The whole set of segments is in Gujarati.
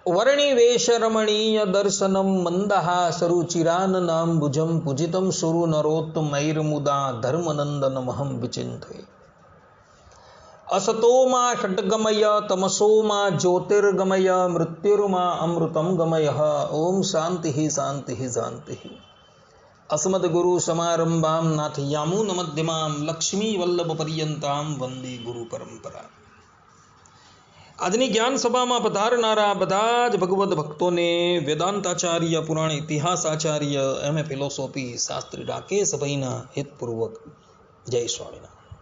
वर्णिवेशरमणीय दर्शनम मंदहासरुचिराननाम्बुजं पूजितं सुरु नरोत्तमैर्मुदा धर्मनंदनमहं विचिन्तये। असतो मा षड्गमय तमसो मा ज्योतिर्गमय मृत्युर्मा अमृतं गमय। ओम शांति शांति शांति। अस्मद्गुरु समारंभां नाथयामुनमध्यमां लक्ष्मी वल्लभ पर्यंतां वंदे गुरु परंपरा। આજની જ્ઞાન સભામાં પધારનારા બધા જ ભગવદ્ ભક્તોને વેદાંતાચાર્ય પુરાણ ઇતિહાસાચાર્ય એમ ફિલોસોફી શાસ્ત્રી રાકેશભાઈના હિતપૂર્વક જય સ્વામિનારાયણ।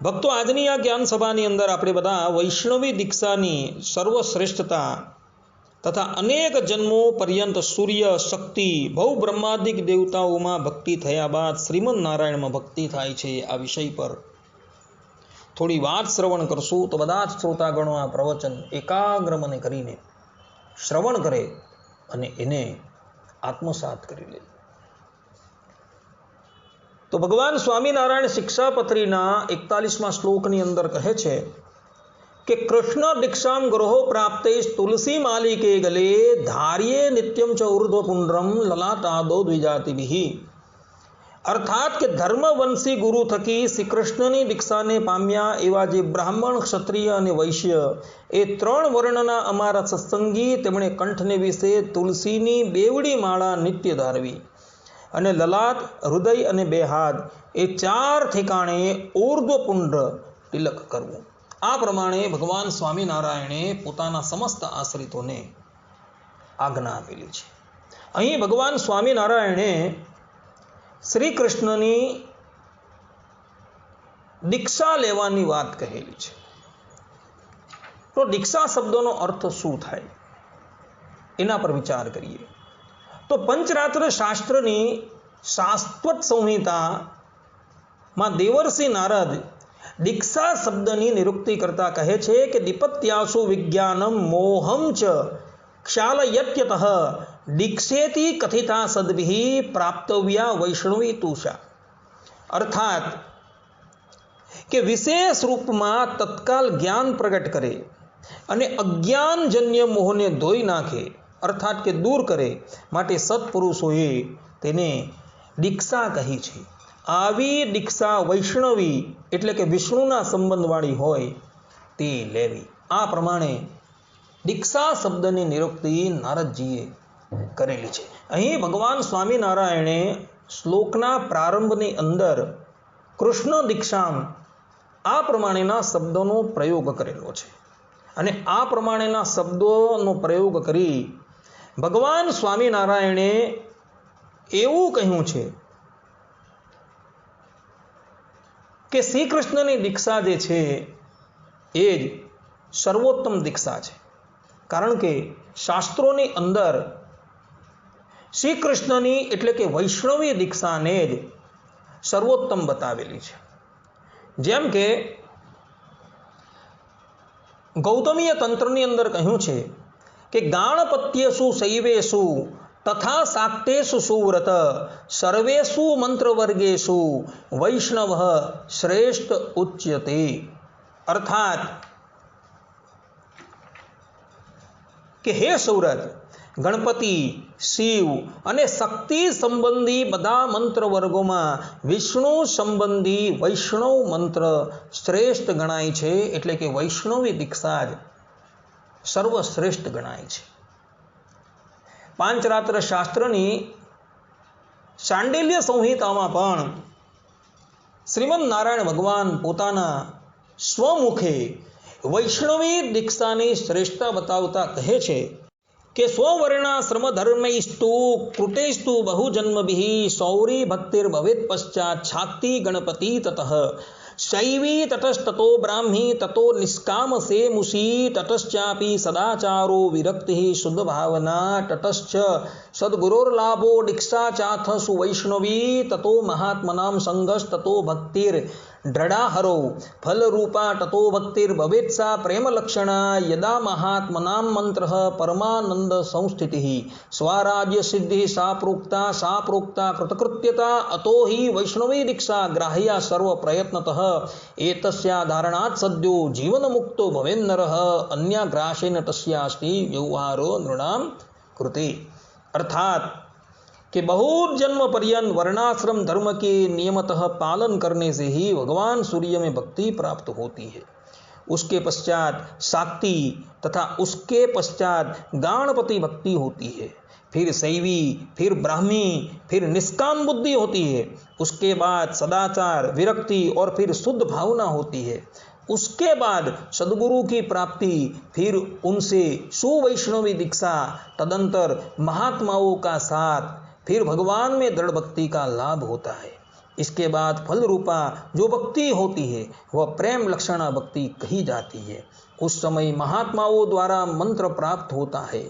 ભક્તો, આજની આ જ્ઞાન સભાની અંદર આપણે બધા વૈષ્ણવી દીક્ષાની સર્વશ્રેષ્ઠતા તથા અનેક જન્મો પર્યંત સૂર્ય શક્તિ બહુ બ્રહ્માદિક દેવતાઓમાં ભક્તિ થયા બાદ શ્રીમદ નારાયણમાં ભક્તિ થાય છે આ વિષય પર થોડી વાત શ્રવણ કરશું તો બધા જ શ્રોતાગણો આ પ્રવચન એકાગ્ર મને કરીને શ્રવણ કરે અને એને આત્મસાત કરી લે। તો ભગવાન સ્વામિનારાયણ શિક્ષાપત્રીના 41મા શ્લોકની અંદર કહે છે કે કૃષ્ણ દીક્ષામ ગ્રહો પ્રાપ્તે તુલસી માલિકે ગલે ધાર્યે નિત્યમ ચ ઉર્ધ્વપુંડ્રમ લલાટાદો દ્વિજાતિભિ। अर्थात के धर्मवंशी गुरु थकी श्री कृष्णनी दीक्षा ने पाम्या एवा जे ब्राह्मण क्षत्रिय और वैश्य ए त्रण वर्णना अमारा सत्संगी तेमणे कंठने विषे तुलसीनी बेवड़ी माळा नित्य धारवी अने ललाट हृदय अने बे हाथ ए चार ठेकाणे ऊर्ध्वपुंड्र तिलक करवू। आ प्रमाणे भगवान स्वामीनारायणे पोताना समस्त आश्रितोने आज्ञा आपेली छे। अहीं भगवान स्वामीनारायणे श्री कृष्णनी दीक्षा लेवानी बात कहेली छे। तो दीक्षा शब्दों अर्थ शू थाय एना पर विचार करिए तो पंचरात्र शास्त्रनी शाश्वत संहिता में देवर्षि नारद दीक्षा शब्दनी निरुक्ति करता कहे छे कि दीपत्यासु विज्ञानम मोहम च क्षालयत्यतः दीक्षेति कथिता सद्भिः प्राप्तव्या वैष्णवी तुषा। अर्थात के विशेष रूप में तत्काल ज्ञान प्रगट करे अने अज्ञान जन्य मोहने धोई नाखे अर्थात के दूर करे माटे सत्पुरुषोए तेने दीक्षा कही छे। आवी दीक्षा वैष्णवी एटले के विष्णुना संबंधवाળી होय ते लेवी। आ प्रमाणे दीक्षा शब्दनी निरुक्ति नारदजीए करेली छे। अहीं भगवान स्वामीनारायणे श्लोकना प्रारंभनी अंदर कृष्ण दीक्षाम आ प्रमाणेना शब्दों प्रयोग करेलो छे अने आ प्रमाणेना शब्दों प्रयोग करी भगवान स्वामीनारायणे एवुं कह्युं छे के श्री कृष्णनी दीक्षा जे छे ए ज सर्वोत्तम दीक्षा छे। कारण के शास्त्रोनी अंदर श्री कृष्णनी एटले के वैष्णवी दीक्षा ने ज सर्वोत्तम बतावेली छे। जेम के गौतमीय तंत्रनी अंदर कह्युं छे कि गाणपत्यसु शैवेषु तथा शाक्तेषु सुव्रत सर्वेषु मंत्रवर्गेषु वैष्णवः श्रेष्ठ उच्यते। अर्थात कि हे सुव्रत गणपति शिव अने शक्ति संबंधी बधा मंत्र वर्गों में विष्णु संबंधी वैष्णव मंत्र श्रेष्ठ गणाय छे। एटले के वैष्णवी दीक्षा ज सर्वश्रेष्ठ गणाय छे। पांचरात्र शास्त्रनी शांडिल्य संहितामां पण श्रीमद नारायण भगवान पोताना स्वमुखे वैष्णवी दीक्षानी श्रेष्ठता बतावता कहे छे के स्ववर्णाश्रम धर्मैस्तु कृतेस्तु बहुजन्मभिः सौरी भक्तिर्भवेत् पश्चात् छाक्ति गणपति ततः शैवी ततस्ततो ब्राह्मी ततो निष्काम से मुषी ततश्चापि सदाचारो विरक्तिः शुद्ध भावना ततश्च सद्गुरोर्लाभो दीक्षा चाथ सुवैष्णवी ततो महात्मनां संगस्ततो भक्तिर दृढ़ाहरो फलरूपा ततो भक्तिर्भवेत्सा प्रेमलक्षणा यदा महात्मनां मंत्रः परमानंद संस्थितिः स्वराज्य सिद्धिः सा प्रोक्ता कृतकृत्यता अतो हि वैष्णवी दीक्षा ग्राह्या सर्व प्रयत्नतः एतस्या धारणात् सद्यो जीवनमुक्तो भवेन्नरः अन्याग्रासेन तस्यास्ति व्यवहारो नृणां कृते। अर्थात कि बहुत जन्म पर्यंत वर्णाश्रम धर्म के नियमतः पालन करने से ही भगवान सूर्य में भक्ति प्राप्त होती है। उसके पश्चात शाक्ति तथा उसके पश्चात गणपति भक्ति होती है, फिर शैवी, फिर ब्राह्मी, फिर निष्काम बुद्धि होती है, उसके बाद सदाचार, विरक्ति और फिर शुद्ध भावना होती है। उसके बाद सदगुरु की प्राप्ति, फिर उनसे सुवैष्णवी दीक्षा, तदंतर महात्माओं का साथ, फिर भगवान में दृढ़ भक्ति का लाभ होता है। इसके बाद फल रूपा जो भक्ति होती है वह प्रेम लक्षणा भक्ति कही जाती है। उस समय महात्माओं द्वारा मंत्र प्राप्त होता है।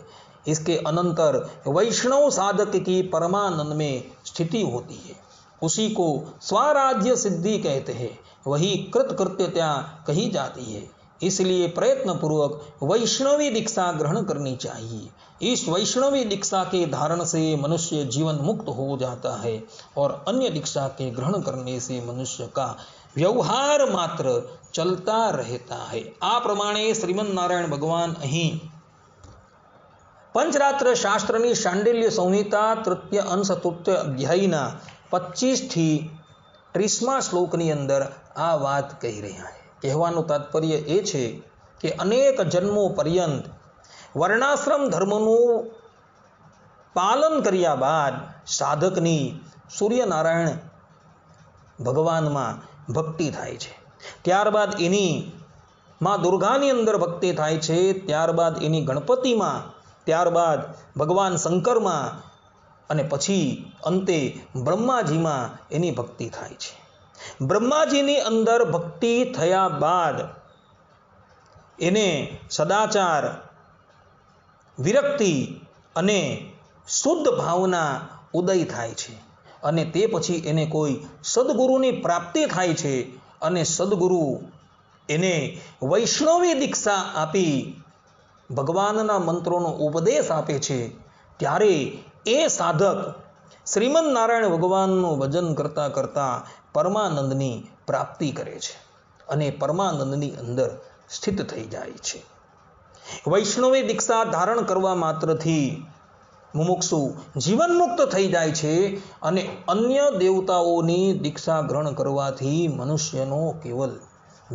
इसके अनंतर वैष्णव साधक की परमानंद में स्थिति होती है। उसी को स्वराज्य सिद्धि कहते हैं, वही कृतकृत्यता कही जाती है। इसलिए प्रयत्न पूर्वक वैष्णवी दीक्षा ग्रहण करनी चाहिए। इस वैष्णवी दीक्षा के धारण से मनुष्य जीवन मुक्त हो जाता है और अन्य दीक्षा के ग्रहण करने से मनुष्य का व्यवहार मात्र चलता रहता है। आ प्रमाणे श्रीमन नारायण भगवान અહીં પંચરાત્ર શાસ્ત્રની શાંડિલ્ય સંહિતા તૃતીય અંશ તૃતીય અધ્યાયના 25 થી 30મા શ્લોકની અંદર આ વાત કહી રહ્યા છે। કહેવાનું તાત્પર્ય એ છે કે અનેક જન્મો પર્યંત વર્ણાશ્રમ ધર્મનું પાલન કર્યા બાદ સાધકની સૂર્યનારાયણ ભગવાનમાં ભક્તિ થાય છે, ત્યારબાદ એની માં દુર્ગાની અંદર ભક્તિ થાય છે, ત્યારબાદ એની ગણપતિમાં, ત્યારબાદ ભગવાન શંકરમાં અને પછી અંતે બ્રહ્માજીમાં એની ભક્તિ થાય છે। બ્રહ્માજીની અંદર ભક્તિ થયા બાદ એને સદાચાર, વિરક્તિ અને શુદ્ધ ભાવના ઉદય થાય છે અને તે પછી એને કોઈ સદગુરુની પ્રાપ્તિ થાય છે અને સદગુરુ એને વૈષ્ણવી દીક્ષા આપી ભગવાનના મંત્રોનો ઉપદેશ આપે છે। ત્યારે એ સાધક શ્રીમન નારાયણ ભગવાનનું ભજન કરતા કરતા પરમાનંદની પ્રાપ્તિ કરે છે અને પરમાનંદની અંદર સ્થિત થઈ જાય છે। વૈષ્ણવી દીક્ષા ધારણ કરવા માત્રથી મુમુક્ષુ જીવન મુક્ત થઈ જાય છે અને અન્ય દેવતાઓની દીક્ષા ગ્રહણ કરવાથી મનુષ્યનો કેવલ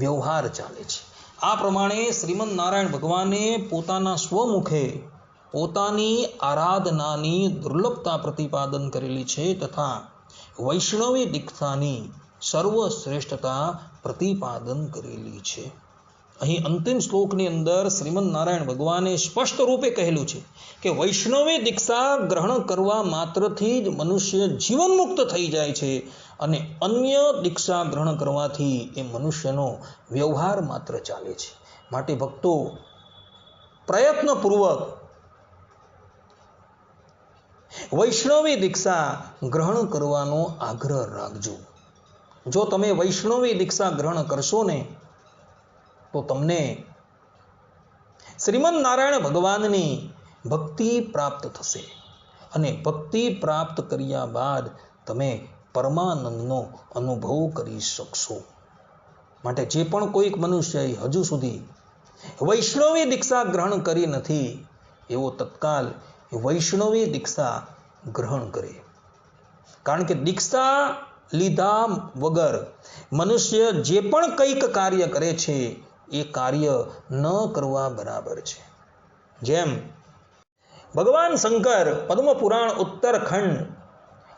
વ્યવહાર ચાલે છે। આ પ્રમાણે શ્રીમન નારાયણ ભગવાને પોતાના સ્વમુખે પોતાની આરાધનાની દુર્લભતા પ્રતિપાદન કરેલી છે તથા વૈષ્ણવી દીક્ષાની સર્વશ્રેષ્ઠતા પ્રતિપાદન કરેલી છે। અહીં અંતિમ શ્લોકની અંદર શ્રીમન નારાયણ ભગવાને સ્પષ્ટ રૂપે કહેલું છે કે વૈષ્ણવી દીક્ષા ગ્રહણ કરવા માત્રથી જ મનુષ્ય જીવન મુક્ત થઈ જાય છે અને અન્ય દીક્ષા ગ્રહણ કરવાથી એ મનુષ્યનો વ્યવહાર માત્ર ચાલે છે। માટે ભક્તો પ્રયત્નપૂર્વક વૈષ્ણવી દીક્ષા ગ્રહણ કરવાનો આગ્રહ રાખજો। જો તમે વૈષ્ણવી દીક્ષા ગ્રહણ કરશો ને તો તમને શ્રીમન નારાયણ ભગવાનની ભક્તિ પ્રાપ્ત થશે અને ભક્તિ પ્રાપ્ત કર્યા બાદ તમે પરમાનંદનો અનુભવ કરી શકશો। માટે જે પણ કોઈક મનુષ્યએ હજુ સુધી વૈષ્ણવી દીક્ષા ગ્રહણ કરી નથી એવો તત્કાલ વૈષ્ણવી દીક્ષા ગ્રહણ કરે। કારણ કે દીક્ષા લીધા વગર મનુષ્ય જે પણ કંઈક કાર્ય કરે છે એ કાર્ય ન કરવા બરાબર છે। જેમ ભગવાન શંકર પદ્મ પુરાણ ઉત્તરખંડ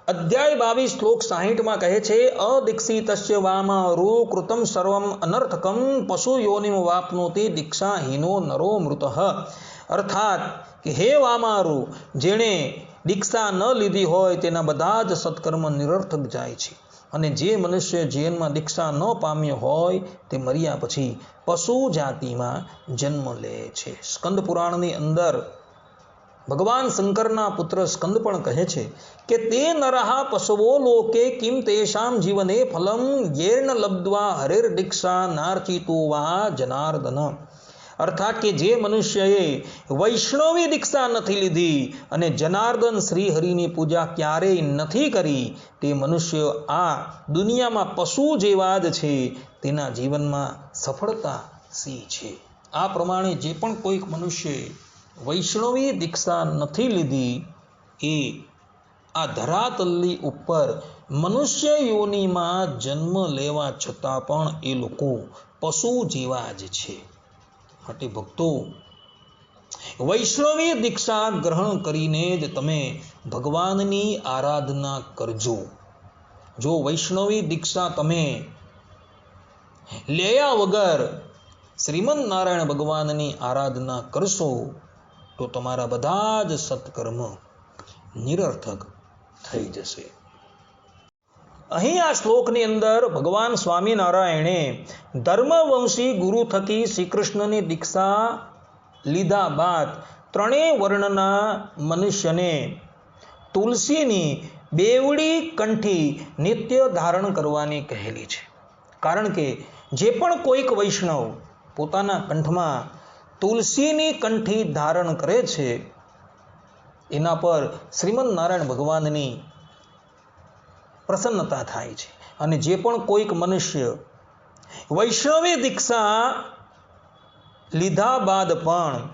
અધ્યાય 22 શ્લોક 60માં કહે છે, અદીક્ષિતસ્ય વામરૂ કૃતમ સર્વમ અનર્થકમ પશુ યોનિમ વાપનોતિ દીક્ષાહીનો નરો મૃતઃ। અર્થાત કે હે વામારૂ, જેણે દીક્ષા ન લીધી હોય તેના બધા જ સત્કર્મ નિરર્થક જાય છે અને જે મનુષ્ય જીવનમાં દીક્ષા ન પામ્યો હોય તે મર્યા પછી પશુ જાતિમાં જન્મ લે છે। સ્કંદ પુરાણની અંદર ભગવાન શંકરના પુત્ર સ્કંદ પણ કહે છે કે તે નરહા પશવો લોકે કિમ તેષામ જીવને ફલમ યેર્ન લબ્ધ્વા હરેર દીક્ષા નાર્ચિતો વા જનાર્દન. અર્થાત કે જે મનુષ્યએ વૈષ્ણવી દીક્ષા નથી લીધી અને જનાર્દન શ્રી હરિની પૂજા ક્યારેય નથી કરી, તે મનુષ્ય આ દુનિયામાં પશુ જેવા જ છે, તેના જીવનમાં સફળતા સી છે. આ પ્રમાણે જે પણ કોઈક મનુષ્યએ વૈષ્ણવી દીક્ષા નથી લીધી એ આ ધરાતલની ઉપર મનુષ્ય યોનિમાં જન્મ લેવા છતાં પણ એ લોકો પશુ જેવા જ છે. માટે ભક્તો, વૈષ્ણવી દીક્ષા ગ્રહણ કરીને જ તમે ભગવાનની આરાધના કરજો. જો વૈષ્ણવી દીક્ષા તમે લેયા વગર શ્રીમદ નારાયણ ભગવાનની આરાધના કરશો તો તમારા બધા જ સત્કર્મ નિરર્થક થઈ જશે. અહીં આ શ્લોકની અંદર ભગવાન સ્વામિનારાયણે ધર્મવંશી ગુરુ થકી શ્રી કૃષ્ણની દીક્ષા લીધા બાદ ત્રણેય વર્ણના મનુષ્યને તુલસીની બેવડી કંઠી નિત્ય ધારણ કરવાની કહેલી છે. કારણ કે જે પણ કોઈક વૈષ્ણવ પોતાના કંઠમાં તુલસીની કંઠી ધારણ કરે છે એના પર શ્રીમદ નારાયણ ભગવાનની પ્રસન્નતા થાય છે. અને જે પણ કોઈક મનુષ્ય વૈષ્ણવી દીક્ષા લીધા બાદ પણ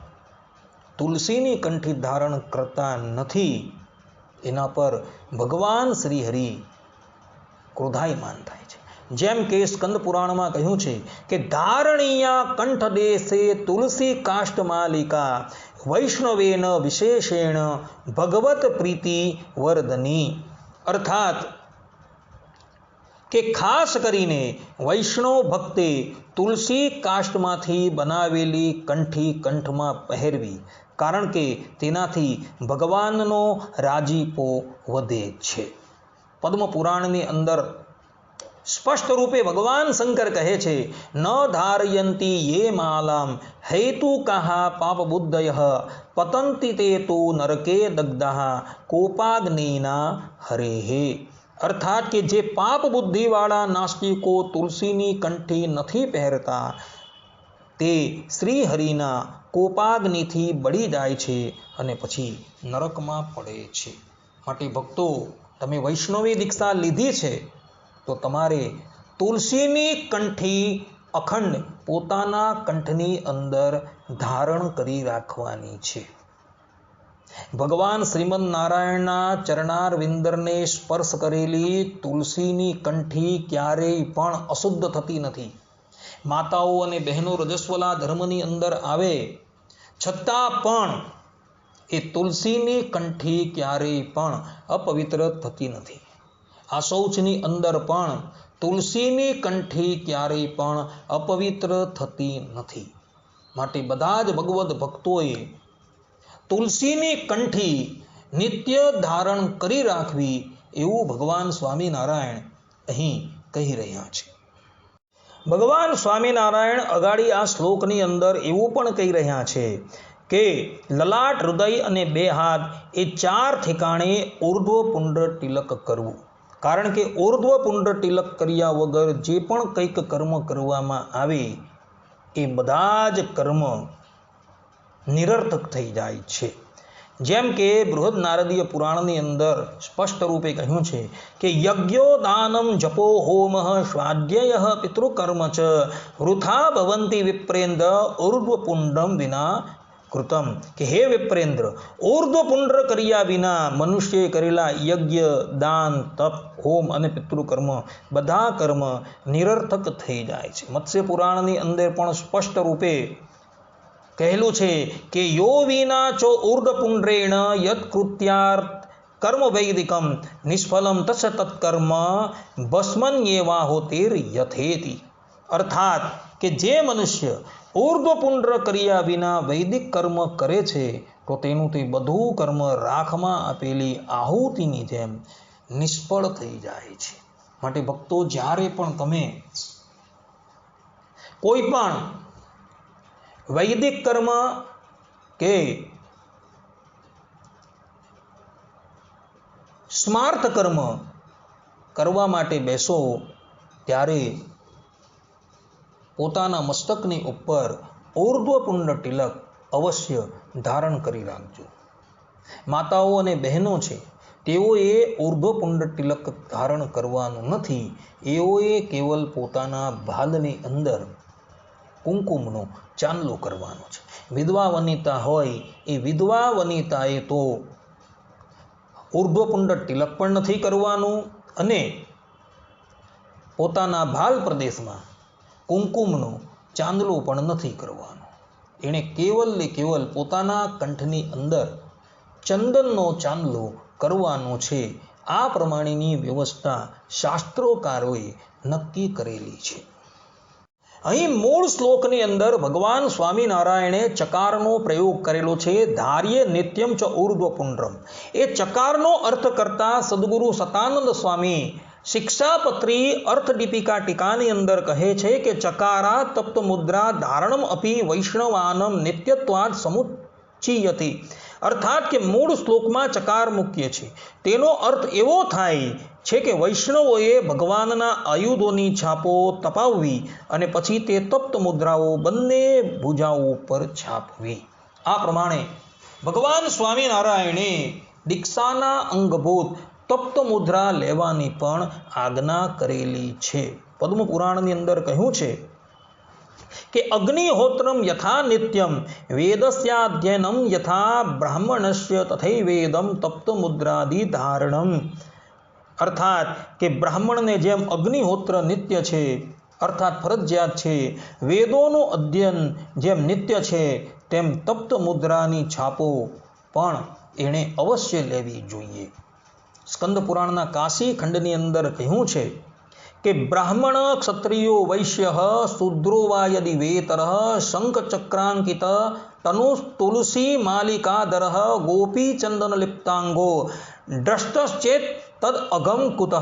તુલસીની કંઠી ધારણ કરતા નથી, એના પર ભગવાન શ્રી હરિ ક્રોધાયમાન થાય છે. જેમ કે સ્કંદ પુરાણમાં કહ્યું છે કે ધારણીયા કંઠ દેશે તુલસી કાષ્ટ માલિકા વૈષ્ણવેન વિશેષેણ ભગવત પ્રીતિ વર્ધની. અર્થાત કે ખાસ કરીને વૈષ્ણવ ભક્તે તુલસી કાષ્ટમાંથી બનાવેલી કંઠી કંઠમાં પહેરવી, કારણ કે તેનાથી ભગવાનનો રાજીપો વધે છે. પદ્મ પુરાણની અંદર સ્પષ્ટ રૂપે ભગવાન શંકર કહે છે, ન ધારયંતી યે માલામ હેતુ કહા પાપ બુદ્ધય પતંતિ તે તો નરકે દગ્ધઃ કોપાગ્નિના હરેહે. અર્થાત કે જે પાપ બુદ્ધિવાળા નાસ્તિકો તુલસીની કંઠી નથી પહેરતા તે શ્રી હરિના કોપાગ્નિથી બળી જાય છે અને પછી નરકમાં પડે છે. માટે ભક્તો, તમે વૈષ્ણવી દીક્ષા લીધી છે તો તમારે તુલસીની કંઠી અખંડ પોતાના કંઠની અંદર ધારણ કરી રાખવાની છે. ભગવાન શ્રીમદ નારાયણના ચરણારવિંદરને સ્પર્શ કરેલી તુલસીની કંઠી ક્યારેય પણ અશુદ્ધ થતી નથી. માતાઓ અને બહેનો રજસ્વલા ધર્મની અંદર આવે છતાં પણ એ તુલસીની કંઠી ક્યારેય પણ અપવિત્ર થતી નથી. આ શૌચની અંદર પણ તુલસીની કંઠી ક્યારેય પણ અપવિત્ર થતી નથી. માટે બધા જ ભગવદ ભક્તોએ તુલસીની કંઠી નિત્ય ધારણ કરી રાખવી એવું ભગવાન સ્વામિનારાયણ અહીં કહી રહ્યા છે. ભગવાન સ્વામિનારાયણ અગાડી આ શ્લોકની અંદર એવું પણ કહી રહ્યા છે કે લલાટ, હૃદય અને બે હાથ એ ચાર ઠેકાણે ઉર્ધ્વ પુંડ્ર તિલક કરવું. કારણ કે ઉર્ધ્વ પુંડ્ર તિલક કર્યા વગર જે પણ કંઈક કર્મ કરવામાં આવે એ બધા જ કર્મ નિરર્થક થઈ જાય છે. જેમ કે બૃહદ નારદીય પુરાણની અંદર સ્પષ્ટ રૂપે કહ્યું છે કે યજ્ઞો દાનમ જપો હોમ સ્વાધ્યય પિતૃકર્મ ચ વૃથા ભવંતિ વિપ્રેન્દ્ર ઉર્ધ્વપુંડ્રમ વિના કૃતમ. કે હે વિપ્રેન્દ્ર, ઉર્ધ્વપુંડ્ર કર્યા વિના મનુષ્યએ કરેલા યજ્ઞ, દાન, તપ, હોમ અને પિતૃકર્મ બધા કર્મ નિરર્થક થઈ જાય છે. મત્સ્ય પુરાણની અંદર પણ સ્પષ્ટ રૂપે કહેલું છે કે યો વિના ચો ઉર્ધ્વપુંડ્રેણ યત કૃત્યાર્થ કર્મ વૈદિકમ નિષ્ફલમ તસ તત્કર્મ ભસ્મન્યેવાહોતિર યથેતિ. અર્થાત કે જે મનુષ્ય ઉર્ધ્વપુંડ્ર કર્યા વિના વૈદિક કર્મ કરે છે તો તેનું તે બધું કર્મ રાખમાં આપેલી આહુતિની જેમ નિષ્ફળ થઈ જાય છે. માટે ભક્તો, જ્યારે પણ તમે કોઈ પણ વૈદિક કર્મ કે સ્માર્ત કર્મ કરવા માટે બેસો ત્યારે પોતાના મસ્તકની ઉપર ઊર્ધ્વપુંડ તિલક અવશ્ય ધારણ કરી રાખજો. માતાઓ અને બહેનો છે તેઓએ ઊર્ધ્વપુંડ તિલક ધારણ કરવાનું નથી. એઓએ કેવલ પોતાના ભાલની અંદર કુંકુમનો ચાંદલો કરવાનો છે. વિધવા વનિતા હોય એ વિધવા વનિતાએ તો ઊર્ધ્વપુંડ તિલક પણ નથી કરવાનું અને પોતાના ભાલ પ્રદેશમાં કુંકુમનો ચાંદલો પણ નથી કરવાનો. એણે કેવલ ને કેવલ પોતાના કંઠની અંદર ચંદનનો ચાંદલો કરવાનો છે. આ પ્રમાણેની વ્યવસ્થા શાસ્ત્રોકારોએ નક્કી કરેલી છે. અહીં મૂળ શ્લોકની અંદર ભગવાન સ્વામિનારાયણે ચકારનો પ્રયોગ કરેલો છે. ધાર્ય નિત્યમ ચ ઊર્ધ્વપુંડ્રમ. એ ચકારનો અર્થ કરતા સદગુરુ સતાનંદ સ્વામી શિક્ષાપત્રી અર્થ દીપિકા ટીકાની અંદર કહે છે કે ચકારા તપ્ત મુદ્રા ધારણમ અપી વૈષ્ણવાનમ નિત્યત્વાદ સમુચ્ચિયતિ. અર્થાત કે મૂળ શ્લોકમાં ચકાર મુખ્ય છે. તેનો અર્થ એવો થાય છે કે વૈષ્ણવોએ ભગવાનના આયુધોની છાપો તપાવવી અને પછી તે તપ્ત મુદ્રાઓ બંને ભુજાઓ પર છાપવી. આ પ્રમાણે ભગવાન સ્વામિનારાયણે દીક્ષાના અંગભૂત તપ્ત મુદ્રા લેવાની પણ આજ્ઞા કરેલી છે. પદ્મ પુરાણની અંદર કહ્યું છે કે અગ્નિહોત્રમ યથા નિત્યમ વેદસ્યાધ્યયનમ યથા બ્રાહ્મણસ્ય તથૈવેદમ તપ્ત મુદ્રાદિ ધારણમ. અર્થાત કે બ્રાહ્મણને જેમ અગ્નિહોત્ર નિત્ય છે અર્થાત ફરજિયાત છે, વેદોનું અધ્યયન જેમ નિત્ય છે તેમ તપ્ત મુદ્રાની છાપો પણ એણે અવશ્ય લેવી જોઈએ. સ્કંદ પુરાણના કાશી ખંડની અંદર કહ્યું છે કે બ્રાહ્મણ ક્ષત્રિયો વૈશ્ય શૂદ્રો વા યદિ વેતર શંખ ચક્રાંકિત તનુ તુલસી માલિકાધર ગોપી ચંદન લિપ્તાંગો દ્રષ્ટશ્ચેત તદ અગમ કુતઃ.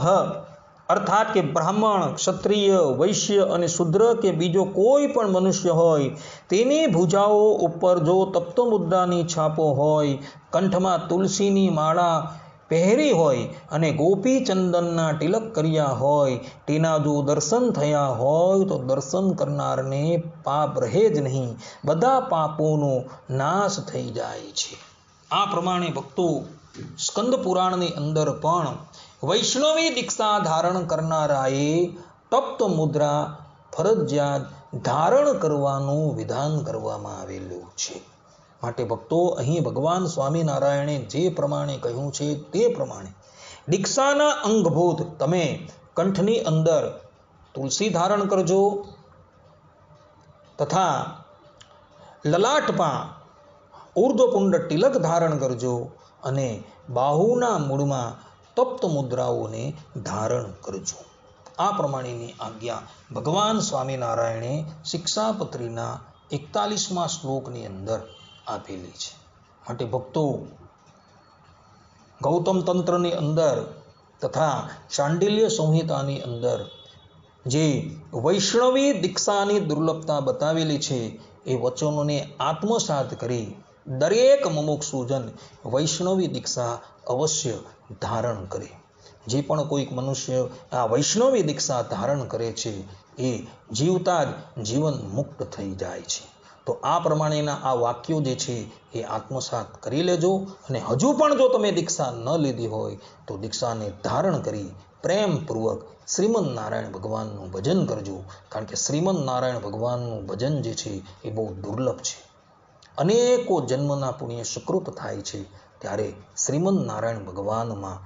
અર્થાત કે બ્રાહ્મણ, ક્ષત્રિય, વૈશ્ય અને શૂદ્ર કે બીજો કોઈ પણ મનુષ્ય હોય તેની ભુજાઓ ઉપર જો તપ્ત મુદ્રાની છાપો હોય, કંઠમાં તુલસીની માળા પહેરી હોય અને ગોપી ચંદનના તિલક કર્યા હોય, તેના જો દર્શન થયા હોય તો દર્શન કરનારને પાપ રહે જ નહીં, બધા પાપોનો નાશ થઈ જાય છે. આ પ્રમાણે ભક્તો સ્કંદ પુરાણની અંદર પણ વૈષ્ણવી દીક્ષા ધારણ કરનારાએ તપ્ત મુદ્રા ફરજિયાત ધારણ કરવાનું વિધાન કરવામાં આવેલું છે. માટે ભક્તો અહીં ભગવાન સ્વામિનારાયણે જે પ્રમાણે કહ્યું છે તે પ્રમાણે દીક્ષાના અંગભૂત તમે કંઠની અંદર તુલસી ધારણ કરજો તથા લલાટમાં ઊર્ધ્વપુંડ તિલક ધારણ કરજો અને બાહુના મૂળમાં તપ્ત મુદ્રાઓને ધારણ કરજો. આ પ્રમાણેની આજ્ઞા ભગવાન સ્વામિનારાયણે શિક્ષાપત્રીના 41મા શ્લોકની અંદર આપેલી છે. માટે ભક્તો ગૌતમ તંત્રની અંદર તથા શાંડિલ્ય સંહિતાની અંદર જે વૈષ્ણવી દીક્ષાની દુર્લભતા બતાવેલી છે એ વચનોને આત્મસાત કરી દરેક મુમુક્ષુજન વૈષ્ણવી દીક્ષા અવશ્ય ધારણ કરે. જે પણ કોઈક મનુષ્ય આ વૈષ્ણવી દીક્ષા ધારણ કરે છે એ જીવતા જ જીવન મુક્ત થઈ જાય છે. તો આ પ્રમાણેના આ વાક્યો જે છે એ આત્મસાત કરી લેજો અને હજુ પણ જો તમે દીક્ષા ન લીધી હોય તો દીક્ષાને ધારણ કરી પ્રેમપૂર્વક શ્રીમદ નારાયણ ભગવાનનું ભજન કરજો. કારણ કે શ્રીમદ નારાયણ ભગવાનનું ભજન જે છે એ બહુ દુર્લભ છે. અનેકો જન્મના પુણ્ય સુકૃત થાય છે ત્યારે શ્રીમદ નારાયણ ભગવાનમાં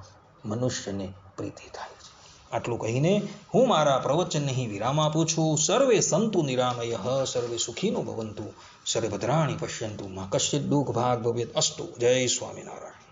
મનુષ્યને પ્રીતિ થાય છે. આટલું કહીને હું મારા પ્રવચનને અહીં વિરામ આપું છું. સર્વે સંતુ નિરામયઃ, સર્વે સુખીનો ભવંતુ, સર્વે ભદ્રાણિ પશ્યન્તુ, મા કશ્ચિદ દુઃખ ભાગ ભવેત અસ્તુ. જય સ્વામિનારાયણ.